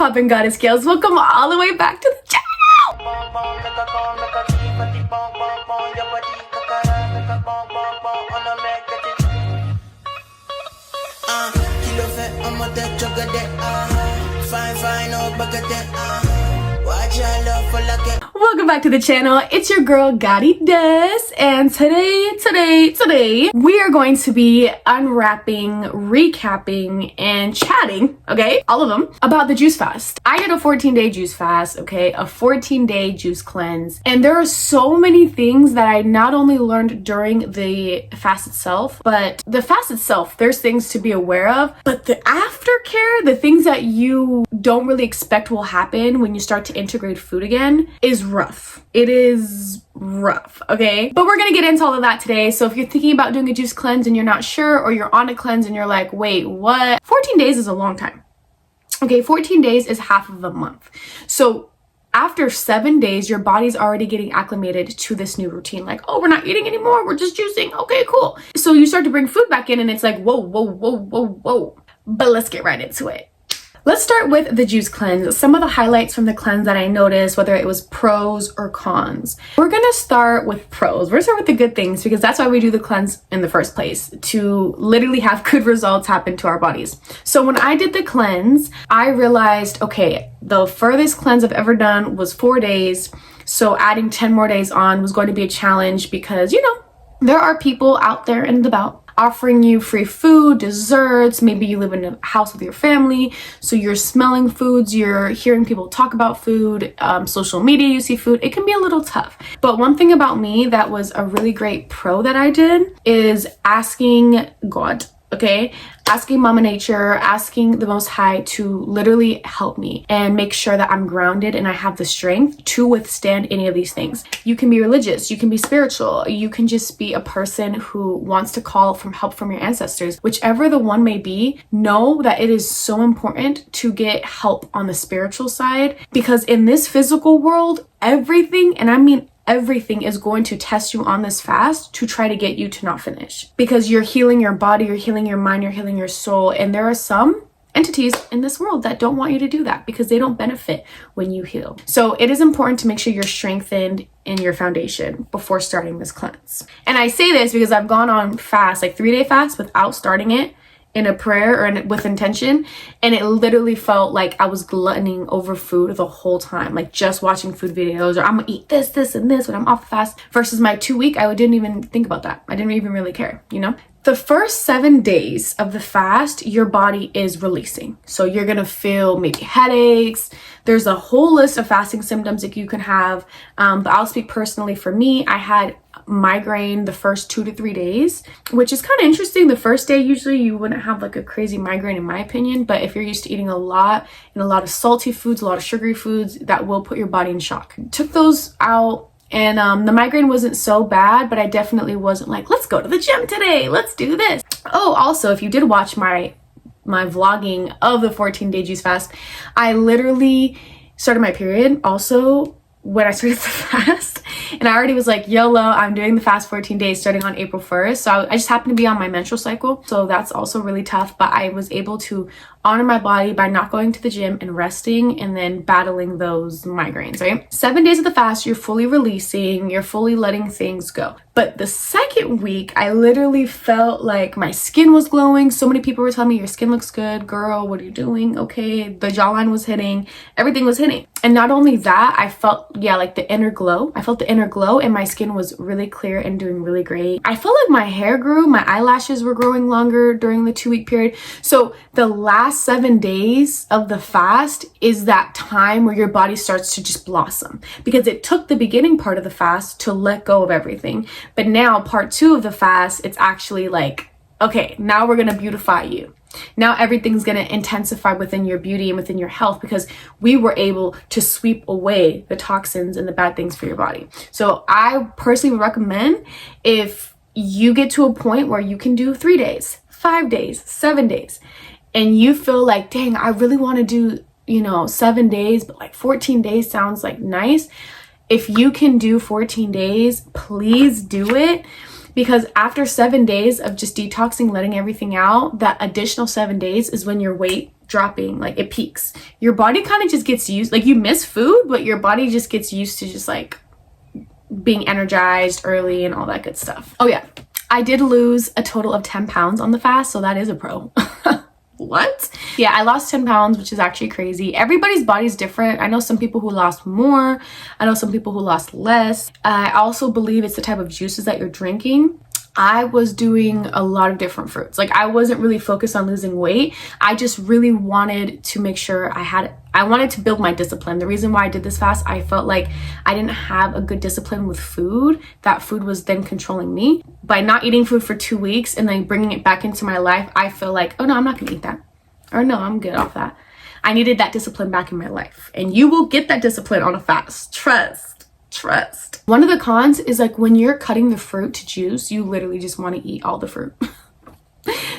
poppin' goddess Gyals? Welcome all the way back to the channel. Welcome back to the channel. It's your girl Gotti Des, and today we are going to be unwrapping, recapping, and chatting, okay, all of them, about the juice fast. I did a 14-day juice fast, okay, a 14-day juice cleanse, and there are so many things that I not only learned during the fast itself, but the fast itself, there's things to be aware of, but the aftercare, the things that you don't really expect will happen when you start to integrate food again, is rough. It is rough, okay? But we're gonna get into all of that today. So if you're thinking about doing a juice cleanse and you're not sure, or you're on a cleanse and you're like, wait, what? 14 days is a long time. Okay, 14 days is half of a month. So after 7 days, your body's already getting acclimated to this new routine. Like, oh, we're not eating anymore, we're just juicing. Okay, cool. So you start to bring food back in and it's like, whoa. But let's get right into it. Let's start with the juice cleanse. Some of the highlights from the cleanse that I noticed, whether it was pros or cons. We're gonna start with pros. We're gonna start with the good things because that's why we do the cleanse in the first place, to literally have good results happen to our bodies. So when I did the cleanse, I realized, okay, the furthest cleanse I've ever done was 4 days. So adding 10 more days on was going to be a challenge because, you know, there are people out there and about offering you free food, desserts. Maybe you live in a house with your family, so you're smelling foods, you're hearing people talk about food, social media, you see food. It can be a little tough. But one thing about me that was a really great pro that I did is asking God, okay? Asking Mama Nature, asking the Most High to literally help me and make sure that I'm grounded and I have the strength to withstand any of these things. You can be religious, you can be spiritual, you can just be a person who wants to call for help from your ancestors. Whichever the one may be, know that it is so important to get help on the spiritual side, because in this physical world, everything, and I mean everything, is going to test you on this fast to try to get you to not finish, because you're healing your body, you're healing your mind, you're healing your soul, and there are some entities in this world that don't want you to do that because they don't benefit when you heal. So it is important to make sure you're strengthened in your foundation before starting this cleanse. And I say this because I've gone on fast, like 3-day fast, without starting it in a prayer or with intention, and it literally felt like I was gluttoning over food the whole time, like just watching food videos, or I'm gonna eat this and this when I'm off fast, versus my 2-week, I didn't even think about that. I didn't even really care, you know? The first 7 days of the fast, your body is releasing. So you're gonna feel maybe headaches. There's a whole list of fasting symptoms that you can have. But I'll speak personally for me. I had migraine the first 2 to 3 days, which is kind of interesting. The first day, usually you wouldn't have like a crazy migraine in my opinion, but if you're used to eating a lot and a lot of salty foods, a lot of sugary foods, that will put your body in shock. Took those out. And the migraine wasn't so bad, but I definitely wasn't like, let's go to the gym today, let's do this. Oh, also, if you did watch my vlogging of the 14-day juice fast, I literally started my period also when I started the fast, and I already was like, YOLO, I'm doing the fast 14 days starting on April 1st. So I just happened to be on my menstrual cycle, so that's also really tough, but I was able to honor my body by not going to the gym and resting and then battling those migraines, right? 7 days of the fast, you're fully releasing, you're fully letting things go. But the second week, I literally felt like my skin was glowing. So many people were telling me, your skin looks good, girl, what are you doing? Okay, the jawline was hitting, everything was hitting. And not only that, I felt, like the inner glow. I felt the inner glow and my skin was really clear and doing really great. I felt like my hair grew, my eyelashes were growing longer during the 2-week period. So the last 7 days of the fast is that time where your body starts to just blossom, because it took the beginning part of the fast to let go of everything. But now part 2 of the fast, it's actually like, okay, now we're gonna beautify you. Now everything's gonna intensify within your beauty and within your health, because we were able to sweep away the toxins and the bad things for your body. So I personally would recommend, if you get to a point where you can do 3 days, 5 days, 7 days, and you feel like, dang, I really want to do, 7 days, but like 14 days sounds like nice. If you can do 14 days, please do it, because after 7 days of just detoxing, letting everything out, that additional 7 days is when your weight dropping, like it peaks. Your body kind of just gets used, like you miss food, but your body just gets used to just like being energized early and all that good stuff. Oh yeah, I did lose a total of 10 pounds on the fast, so that is a pro. What? Yeah, I lost 10 pounds, which is actually crazy. Everybody's body's different. I know some people who lost more. I know some people who lost less. I also believe it's the type of juices that you're drinking. I was doing a lot of different fruits. Like I wasn't really focused on losing weight. I just really wanted to make sure I wanted to build my discipline. The reason why I did this fast, I felt like I didn't have a good discipline with food. That food was then controlling me. By not eating food for 2 weeks and then bringing it back into my life, I feel like, oh no, I'm not gonna eat that. Or no, I'm good off that. I needed that discipline back in my life. And you will get that discipline on a fast. Trust. One of the cons is like when you're cutting the fruit to juice, you literally just want to eat all the fruit.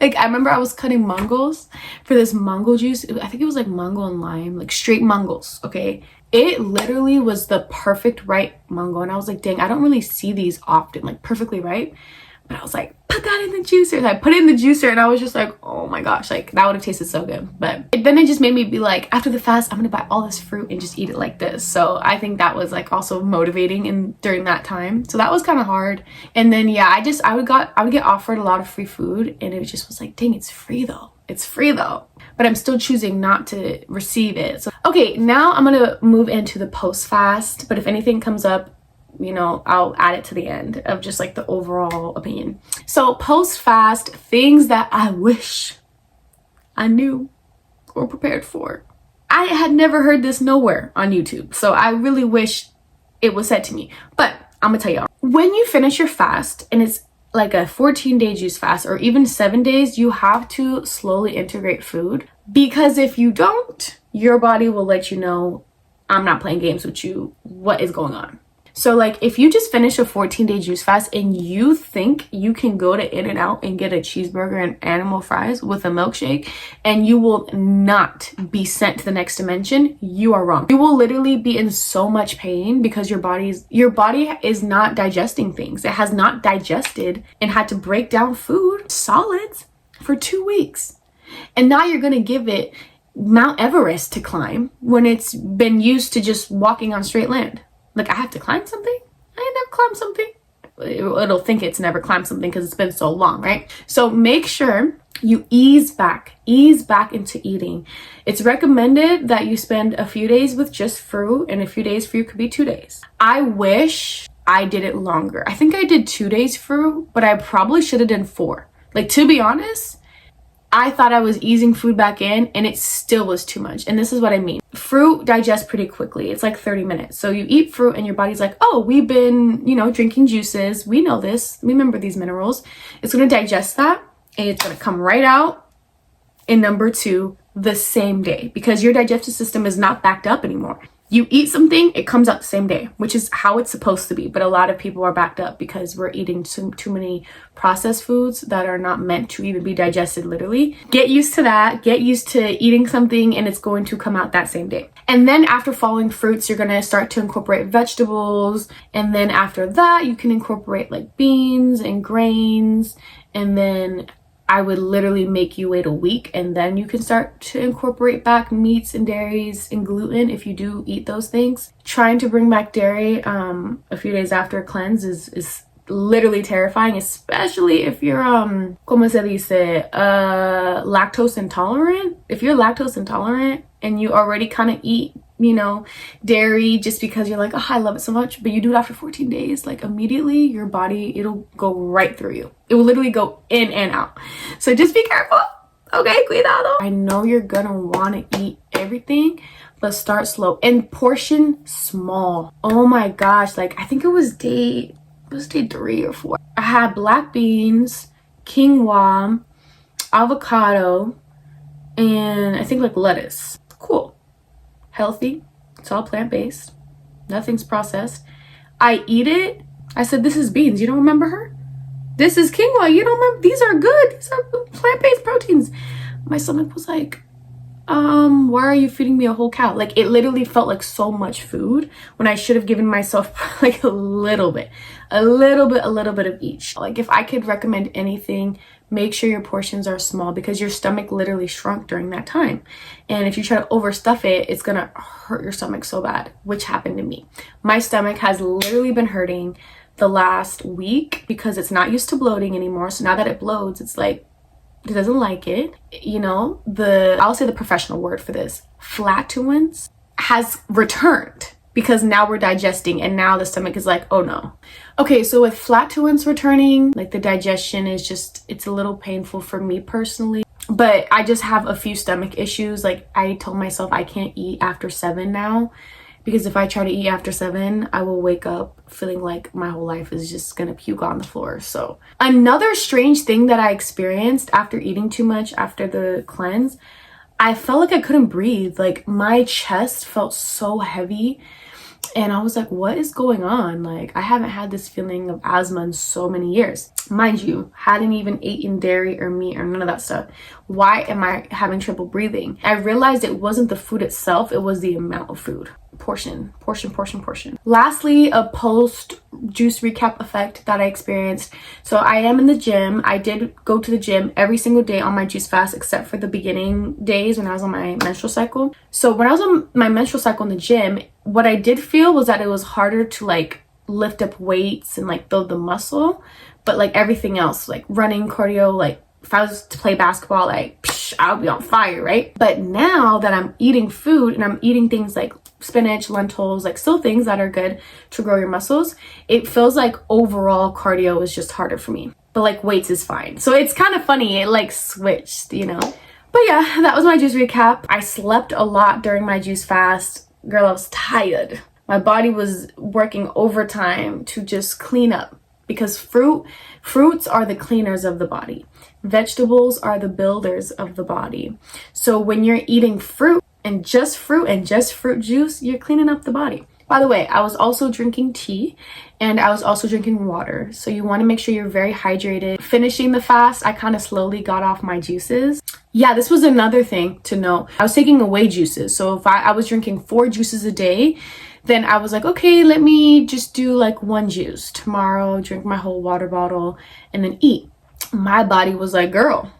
Like I remember I was cutting mangos for this mango juice. I think it was like mango and lime, like straight mangos, okay? It literally was the perfect ripe mango. And I was like, dang, I don't really see these often, like perfectly ripe. But I was like, put that in the juicer. And I put it in the juicer and I was just like, oh my gosh, like that would have tasted so good. But then it just made me be like, after the fast, I'm gonna buy all this fruit and just eat it like this. So I think that was like also motivating during that time. So that was kind of hard. And then yeah, I would get offered a lot of free food and it just was like, dang, it's free though. It's free though. But I'm still choosing not to receive it. So okay, now I'm gonna move into the post fast. But if anything comes up, you know, I'll add it to the end of just like the overall opinion. So post fast, things that I wish I knew or prepared for. I had never heard this nowhere on YouTube. So I really wish it was said to me. But I'm gonna tell y'all, when you finish your fast and it's like a 14-day juice fast or even 7 days, you have to slowly integrate food, because if you don't, your body will let you know, I'm not playing games with you. What is going on? So like if you just finish a 14-day juice fast and you think you can go to In-N-Out and get a cheeseburger and animal fries with a milkshake and you will not be sent to the next dimension, you are wrong. You will literally be in so much pain because your body is not digesting things. It has not digested and had to break down food, solids, for 2 weeks. And now you're gonna give it Mount Everest to climb when it's been used to just walking on straight land. Like I have to climb something? I ain't never climbed something. It'll think it's never climbed something because it's been so long, right? So make sure you ease back into eating. It's recommended that you spend a few days with just fruit, and a few days fruit could be 2 days. I wish I did it longer. I think I did 2 days fruit, but I probably should have done 4. Like to be honest, I thought I was easing food back in and it still was too much. And this is what I mean. Fruit digests pretty quickly. It's like 30 minutes. So you eat fruit and your body's like, oh, we've been, you know, drinking juices. We know this. We remember these minerals. It's going to digest that and it's going to come right out in number 2 the same day, because your digestive system is not backed up anymore. You eat something, it comes out the same day, which is how it's supposed to be. But a lot of people are backed up because we're eating too many processed foods that are not meant to even be digested literally. Get used to that. Get used to eating something and it's going to come out that same day. And then after following fruits, you're going to start to incorporate vegetables. And then after that, you can incorporate like beans and grains. And then I would literally make you wait a week and then you can start to incorporate back meats and dairies and gluten if you do eat those things. Trying to bring back dairy a few days after a cleanse is literally terrifying, especially if you're como se dice, lactose intolerant. If you're lactose intolerant and you already kind of eat, you know, dairy just because you're like, oh, I love it so much, but you do it after 14 days, like immediately your body, it'll go right through you. It will literally go in and out. So just be careful. Okay, cuidado. I know you're gonna want to eat everything, but start slow and portion small. Oh my gosh, like I think it was day 3 or 4. I had black beans, quinoa, avocado, and I think like lettuce. Cool. Healthy. It's all plant-based. Nothing's processed. I eat it. I said, this is beans. You don't remember her? This is quinoa. You don't remember? These are good. These are plant-based proteins. My stomach was like, why are you feeding me a whole cow? Like it literally felt like so much food when I should have given myself like a little bit of each. Like if I could recommend anything, make sure your portions are small because your stomach literally shrunk during that time. And if you try to overstuff it, it's gonna hurt your stomach so bad, which happened to me. My stomach has literally been hurting the last week because it's not used to bloating anymore. So now that it bloats, it's like, it doesn't like it. You know, I'll say the professional word for this, flatulence has returned because now we're digesting and now the stomach is like, oh no. Okay, so with flatulence returning, like the digestion is just, it's a little painful for me personally. But I just have a few stomach issues. Like I told myself I can't eat after 7 now, because if I try to eat after 7, I will wake up feeling like my whole life is just gonna puke on the floor. So another strange thing that I experienced after eating too much after the cleanse, I felt like I couldn't breathe. Like my chest felt so heavy. And I was like, what is going on? Like, I haven't had this feeling of asthma in so many years. Mind you, hadn't even eaten dairy or meat or none of that stuff. Why am I having trouble breathing? I realized it wasn't the food itself, it was the amount of food. Portion. Lastly, a post juice recap effect that I experienced. So I am in the gym. I did go to the gym every single day on my juice fast, except for the beginning days when I was on my menstrual cycle. So when I was on my menstrual cycle in the gym, what I did feel was that it was harder to like lift up weights and like build the muscle, but like everything else, like running, cardio, like if I was to play basketball, like I'll be on fire, right? But now that I'm eating food and I'm eating things like spinach, lentils, like still things that are good to grow your muscles, it feels like overall cardio is just harder for me, but like weights is fine. So it's kind of funny, it like switched, you know. But yeah, that was my juice recap. I slept a lot during my juice fast. Girl, I was tired. My body was working overtime to just clean up, because fruits are the cleaners of the body. Vegetables are the builders of the body. So when you're eating fruit and just fruit juice, you're cleaning up the body. By the way, I was also drinking tea and I was also drinking water. So you want to make sure you're very hydrated. Finishing the fast, I kind of slowly got off my juices. Yeah, this was another thing to know. I was taking away juices. So if I was drinking 4 juices a day, then I was like, okay, let me just do like 1 juice. Tomorrow, drink my whole water bottle and then eat. My body was like, girl,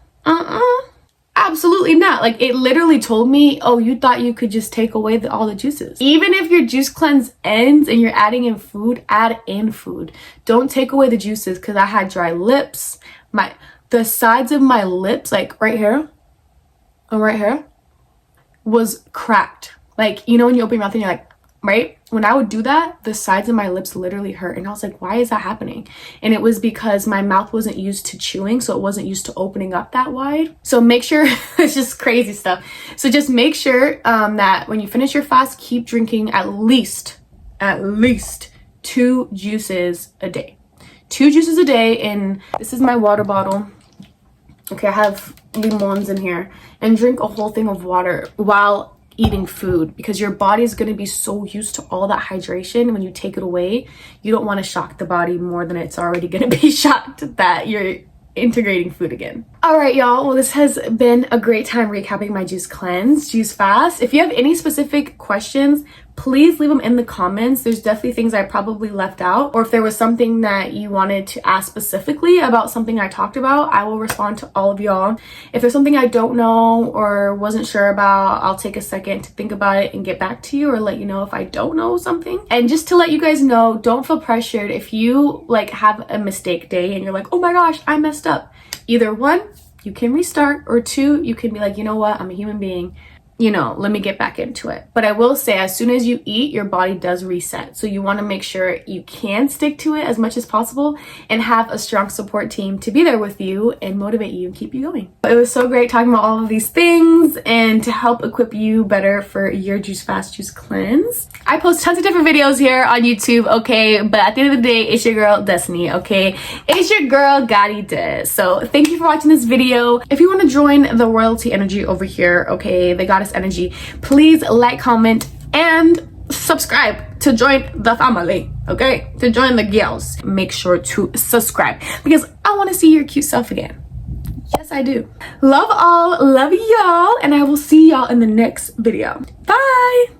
absolutely not. Like it literally told me, oh, you thought you could just take away all the juices. Even if your juice cleanse ends and you're adding in food, add in food. Don't take away the juices, because I had dry lips. The sides of my lips, like right here and right here, was cracked. Like, you know when you open your mouth and you're like, right? When I would do that, the sides of my lips literally hurt. And I was like, why is that happening? And it was because my mouth wasn't used to chewing, so it wasn't used to opening up that wide. So make sure, it's just crazy stuff. So just make sure that when you finish your fast, keep drinking at least 2 juices a day. 2 juices a day. And this is my water bottle. Okay, I have limons in here. And drink a whole thing of water while eating food, because your body is going to be so used to all that hydration. When you take it away, you don't want to shock the body more than it's already going to be shocked that you're integrating food again. All right, y'all. Well, this has been a great time recapping my juice cleanse, juice fast. If you have any specific questions, please leave them in the comments. There's definitely things I probably left out, or if there was something that you wanted to ask specifically about something I talked about, I will respond to all of y'all. If there's something I don't know or wasn't sure about, I'll take a second to think about it and get back to you, or let you know if I don't know something. And just to let you guys know, don't feel pressured if you like have a mistake day and you're like, oh my gosh, I messed up. Either 1, you can restart, or 2, you can be like, you know what, I'm a human being, you know, let me get back into it. But I will say, as soon as you eat, your body does reset. So you want to make sure you can stick to it as much as possible and have a strong support team to be there with you and motivate you and keep you going. It was so great talking about all of these things and to help equip you better for your juice fast, juice cleanse. I post tons of different videos here on YouTube, okay? But at the end of the day, it's your girl, Destini, okay? It's your girl, Gotti Des. So thank you for watching this video. If you want to join the royalty energy over here, okay, the goddess energy, please like, comment, and subscribe to join the family, okay? To join the Gyals. Make sure to subscribe because I want to see your cute self again. Yes, I do. Love all, love y'all, and I will see y'all in the next video. Bye!